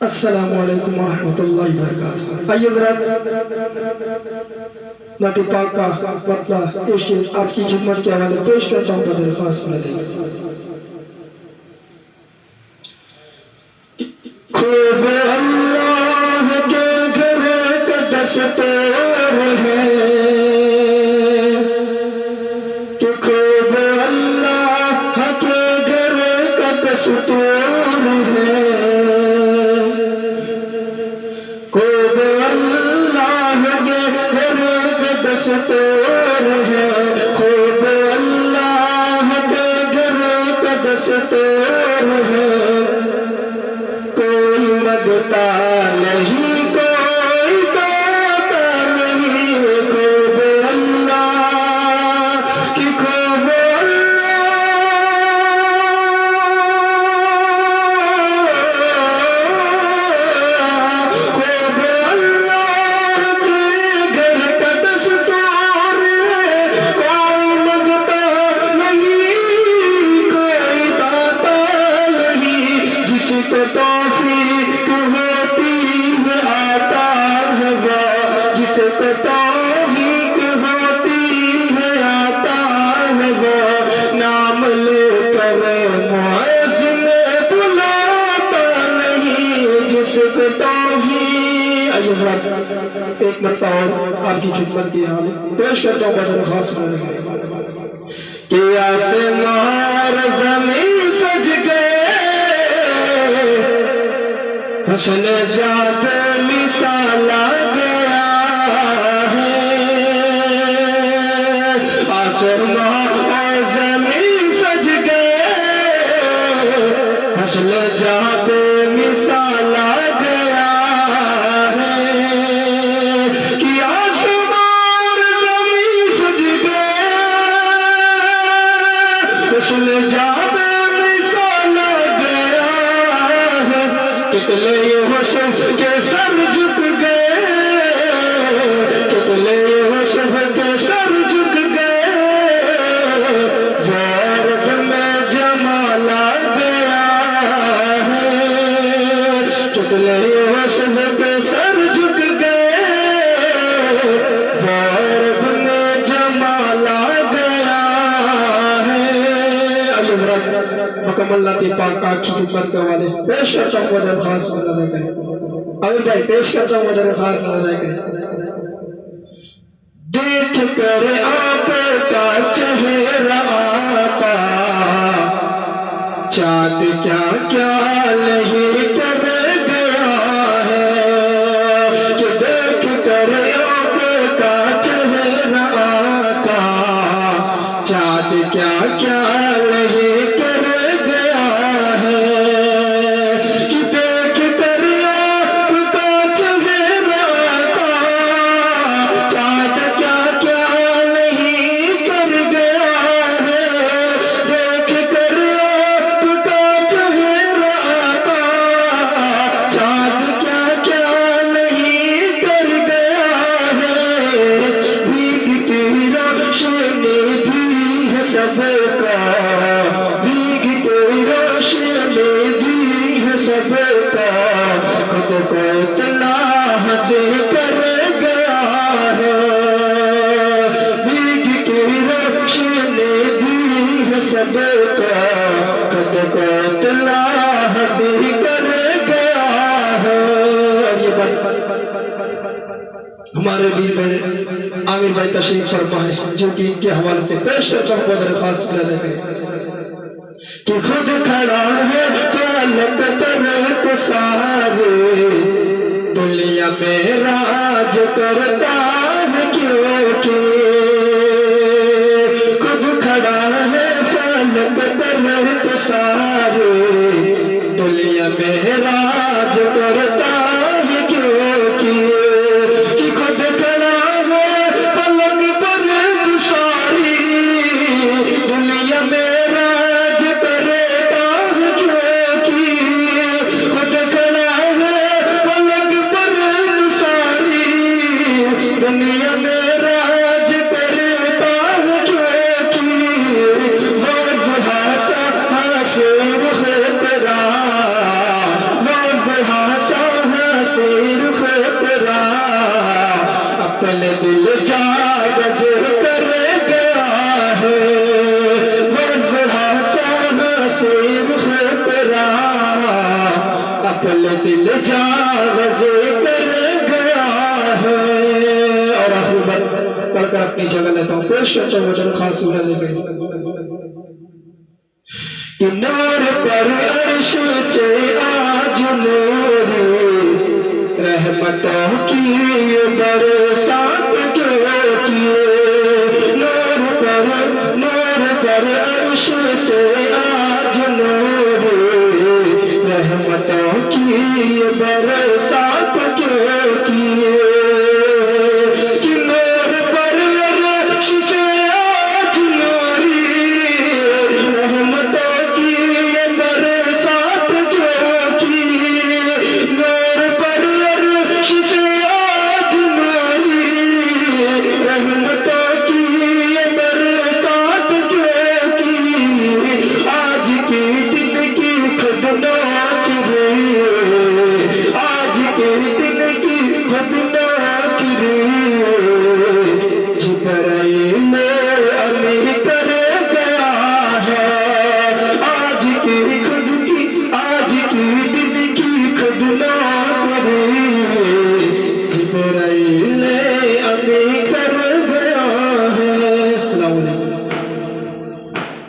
अस्सलामु अलैकुम वरहमतुल्लाहि वबरकातुहू। आइए जरा नाते पाक का मतला इश्क आपकी खिदमत के हवाले पेश करता हूँ बदरखास्त में। खूब अल्लाह के घर का दस्तूर है कि खूब अल्लाह के घर का दस्तूर है। खूब अल्लाह के घर का दस्तूर है। खूब अल्लाह के घर का दस्तूर है। कोई मगता नहीं कोई दाता नहीं। खूब अल्लाह की खूब खूब अल्लाह के घर का दस्तूर है। कोई मगता नहीं कोई दाता नहीं। जिसको तौफीक होती है आता है वो। जिसको तौफीक होती है आता है वो। नाम लेकर मुअज़्ज़िन बुलाता नहीं। जिसको तौफीक आइए जरा एक मरतबा और आपकी खिदमत की हाल पेश करता हूँ बदर खास कि आसमान और ज़मीन सज गए। हुस्न जाब मिसाल आ गया है। आसमान और ज़मीन सज गए। हुस्न जाब मिसाल आ गया है कि आसमान और ज़मीन सज गए। हुस्न जाब मिसाल आ गया है। कितने हुस्न के सर झुक गए। कितने हुस्न के सर झुक गए। वर्द में जमाल आ गया है। कितने हुस्न के सर झुक गए। वर्द में जमाल आ गया है। मुकम्मल नाते पाक की खिदमत के हवाले पेश करता हूँ बदर खास अदा करें। अमीर भाई पेश करता हूँ बदर खास अदा करें। देख कर आपका चेहरा आका चाँद क्या क्या नहीं कर गया है। कि देख कर आपका चेहरा आका चाँद क्या क्या नहीं कर गया है। कि देख कर आपका चेहरा आका चाँद क्या क्या नहीं कर गया है। देख कर आपका चेहरा आका चाँद क्या क्या नहीं कर गया है। भीगती रोशनी दी है सबका। भीगती रोशनी दी है सबका। खुद को इतना हंसी कर गया है। भीगती रोशनी दी है सबका। खुद को इतना हंसी कर गया है। और ये हमारे बीच में आमिर भाई तशरीफ फरमाए जो कि इनके हवाले से पेश करता हूँ बदर खास अदा करें। कि खुद खड़ा है फालक पर तो सारे दुनिया में राज करता है क्योंकि। खुद खड़ा है फालक पर तो सारे दुनिया में राज करता है क्योंकि। कि खुद खड़ा है फलक पर तो सारी दुनिया में राज करता है क्योंकि। खुद खड़ा है फलक पर तो सारी दुनिया में राज अपने दिल जा गज़े कर गया है। और आखिरी बार पढ़कर अपनी जगह लेता हूँ, पेश करता हूँ दरख्वास्त लेकर कि नूर पर अर्श से आज नूरी रहमतों की बरसात क्यों किए। नूर पर अर्श से आज नूरी रहमतों की बरसात